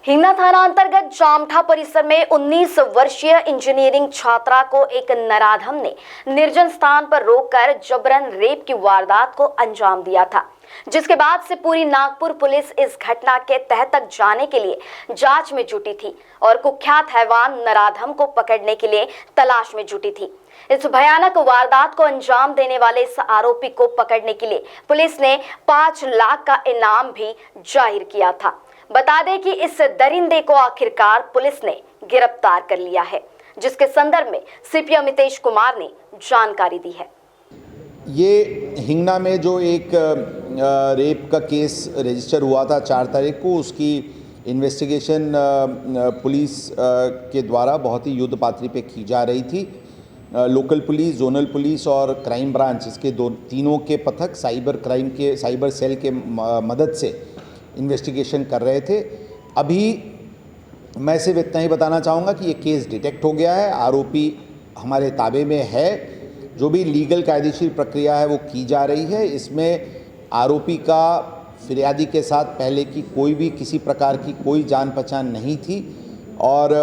हिंगना थाना अंतर्गत जामठा परिसर में 19 वर्षीय इंजीनियरिंग छात्रा को एक नराधम ने निर्जन स्थान पर रोककर जबरन रेप की वारदात को अंजाम दिया था, जिसके बाद से पूरी नागपुर पुलिस इस घटना के तह तक जाने के लिए जांच में जुटी थी और कुख्यात हैवान नराधम को पकड़ने के लिए तलाश में जुटी थी। इस भयानक वारदात को अंजाम देने वाले इस आरोपी को पकड़ने के लिए पुलिस ने 5 लाख का इनाम भी जाहिर किया था। बता दें कि इस दरिंदे को आखिरकार पुलिस ने गिरफ्तार कर लिया है, जिसके संदर्भ में सीपी अमितेश कुमार ने जानकारी दी है। ये हिंगना में जो एक रेप का केस रजिस्टर हुआ था 4 तारीख को, उसकी इन्वेस्टिगेशन पुलिस के द्वारा बहुत ही युद्ध पातळी पे की जा रही थी। लोकल पुलिस, जोनल पुलिस और क्राइम ब्रांच, इसके तीनों के पथक साइबर सेल के मदद से इन्वेस्टिगेशन कर रहे थे। अभी मैं सिर्फ इतना ही बताना चाहूँगा कि ये केस डिटेक्ट हो गया है, आरोपी हमारे ताबे में है। जो भी लीगल कायदेशीर प्रक्रिया है वो की जा रही है। इसमें आरोपी का फिरियादी के साथ पहले की कोई भी किसी प्रकार की कोई जान पहचान नहीं थी और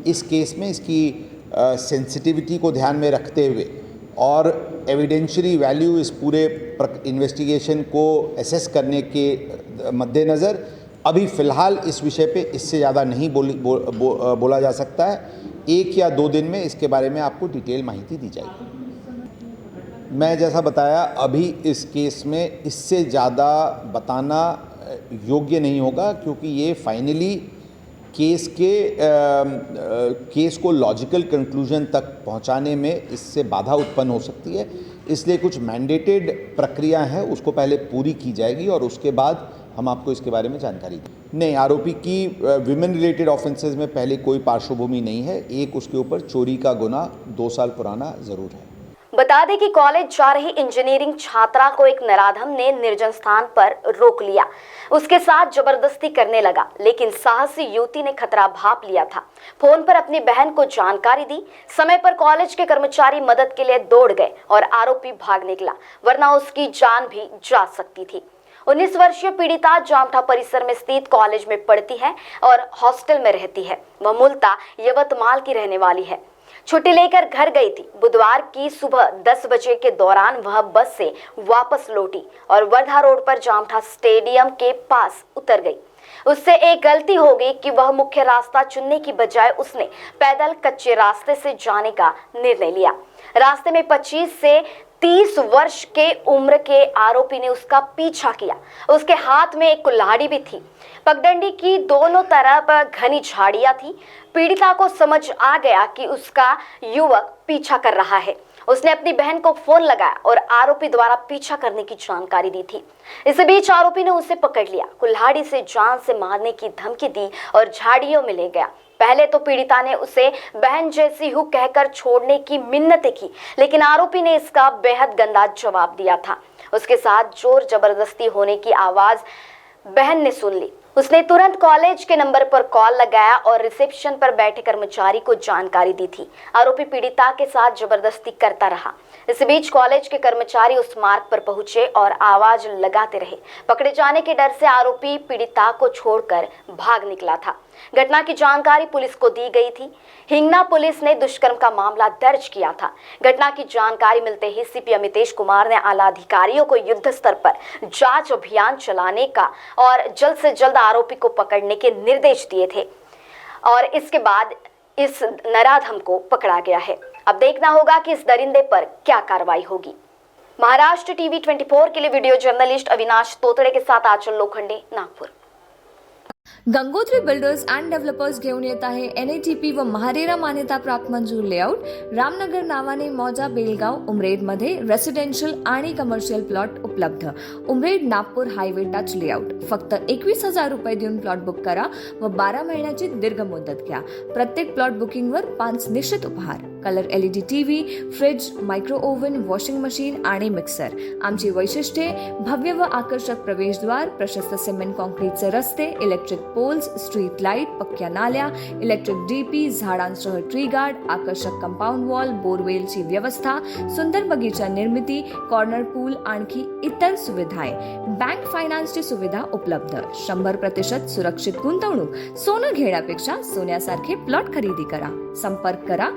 इस केस में इसकी सेंसिटिविटी को ध्यान में रखते हुए और एविडेंशियरी वैल्यू इस पूरे इन्वेस्टिगेशन को एसेस करने के मद्देनज़र अभी फ़िलहाल इस विषय पे इससे ज़्यादा नहीं बोला जा सकता है। 1 या 2 दिन में इसके बारे में आपको डिटेल माहिती दी जाएगी। मैं जैसा बताया, अभी इस केस में इससे ज़्यादा बताना योग्य नहीं होगा, क्योंकि ये फाइनली केस को लॉजिकल कंक्लूजन तक पहुंचाने में इससे बाधा उत्पन्न हो सकती है। इसलिए कुछ मैंडेटेड प्रक्रिया है, उसको पहले पूरी की जाएगी और उसके बाद हम आपको इसके बारे में जानकारी देंगे। नहीं, आरोपी की विमेन रिलेटेड ऑफेंसेस में पहले कोई पार्श्वभूमि नहीं है। एक उसके ऊपर चोरी का गुना 2 साल पुराना ज़रूर है। बता दें कि कॉलेज जा रही इंजीनियरिंग छात्रा को एक नराधम ने निर्जन स्थान पर रोक लिया, उसके साथ जबरदस्ती करने लगा, लेकिन साहसी युवती ने खतरा भांप लिया था। फोन पर अपनी बहन को जानकारी दी। समय पर कॉलेज के कर्मचारी मदद के लिए दौड़ गए और आरोपी भाग निकला, वरना उसकी जान भी जा सकती थी। 19 वर्षीय पीड़िता जामठा परिसर में स्थित कॉलेज में पढ़ती है और हॉस्टल में रहती है। वह मूलतः यवतमाल की रहने वाली है। छुट्टी लेकर घर गई थी। बुधवार की सुबह 10 बजे के दौरान वह बस से वापस लौटी और वर्धा रोड पर जामठा स्टेडियम के पास उतर गई। उससे एक गलती हो गई कि वह मुख्य रास्ता चुनने की बजाय उसने पैदल कच्चे रास्ते से जाने का निर्णय लिया। रास्ते में 25 से 30 वर्ष के उम्र के आरोपी ने उसका पीछा किया। उसके हाथ में एक कुल्हाड़ी भी थी। पगडंडी की दोनों तरफ घनी झाड़ियां थी। पीड़िता को समझ आ गया कि उसका युवक पीछा कर रहा है। उसने अपनी बहन को फोन लगाया और आरोपी द्वारा पीछा करने की जानकारी दी थी। इस बीच आरोपी ने उसे पकड़ लिया, कुल्हाड़ी से जान से मारने की धमकी दी और झाड़ियों में ले गया। पहले तो पीड़िता ने उसे बहन जैसी हूँ कहकर छोड़ने की मिन्नतें की, लेकिन आरोपी ने इसका बेहद गंदा जवाब दिया था। उसके साथ जोर जबरदस्ती होने की आवाज बहन ने सुन ली। उसने तुरंत कॉलेज के नंबर पर कॉल लगाया और रिसेप्शन पर बैठे कर्मचारी को जानकारी दी थी। आरोपी पीड़िता के साथ जबरदस्ती करता रहा। इस बीच कॉलेज के कर्मचारी उस मार्ग पर पहुंचे और आवाज लगाते रहे। पकड़े जाने के डर से आरोपी पीड़िता को छोड़कर भाग निकला था। घटना की जानकारी पुलिस को दी गई थी। हिंगना पुलिस ने दुष्कर्म का मामला दर्ज किया था। घटना की जानकारी मिलते ही सीपी अमितेश कुमार ने आला अधिकारियों को युद्ध स्तर पर जांच अभियान चलाने का और जल्द से जल्द आरोपी को पकड़ने के निर्देश दिए थे और इसके बाद इस नराधम को पकड़ा गया है। अब देखना होगा कि इस दरिंदे पर क्या कार्रवाई होगी। महाराष्ट्र टीवी 24 के लिए वीडियो जर्नलिस्ट अविनाश तोतड़े के साथ Aanchal Lokhande, Nagpur. Gangotri builders and developers घेऊन येत आहे NATP व महारेरा मान्यता प्राप्त मंजूर लेआउट रामनगर नावाने मौजा बेलगाव उमरेड मध्ये रेसिडेन्शियल आणि कमर्शियल प्लॉट उपलब्ध। Umred Nagpur highway touch layout फक्त 21,000 रुपये देऊन प्लॉट बुक करा व 12 महिन्याची दीर्घ मुदत घ्या। प्रत्येक प्लॉट बुकिंगवर 5 निश्चित उपहार, colour LED TV, fridge, micro oven, washing machine आणि मिक्सर। आमची वैशिष्ट्ये भव्य व आकर्षक प्रवेशद्वार, प्रशस्त सिमेंट कॉन्क्रीटचे रस्ते, इलेक्ट्रिक पोल्स, स्ट्रीट लाईट, पक्क्या नाल्या, इलेक्ट्रिक डीपी, झाडांसह ट्री गार्ड, आकर्षक कंपाऊंड वॉल, बोरवेलची व्यवस्था, सुंदर बगीचा निर्मिती, कॉर्नर पूल, आणखी इतर सुविधाएं. बँक फायनान्सची सुविधा उपलब्ध. 100% सुरक्षित गुंतवणूक. सोनं घेण्यापेक्षा सोन्यासारखे प्लॉट खरेदी करा. संपर्क करा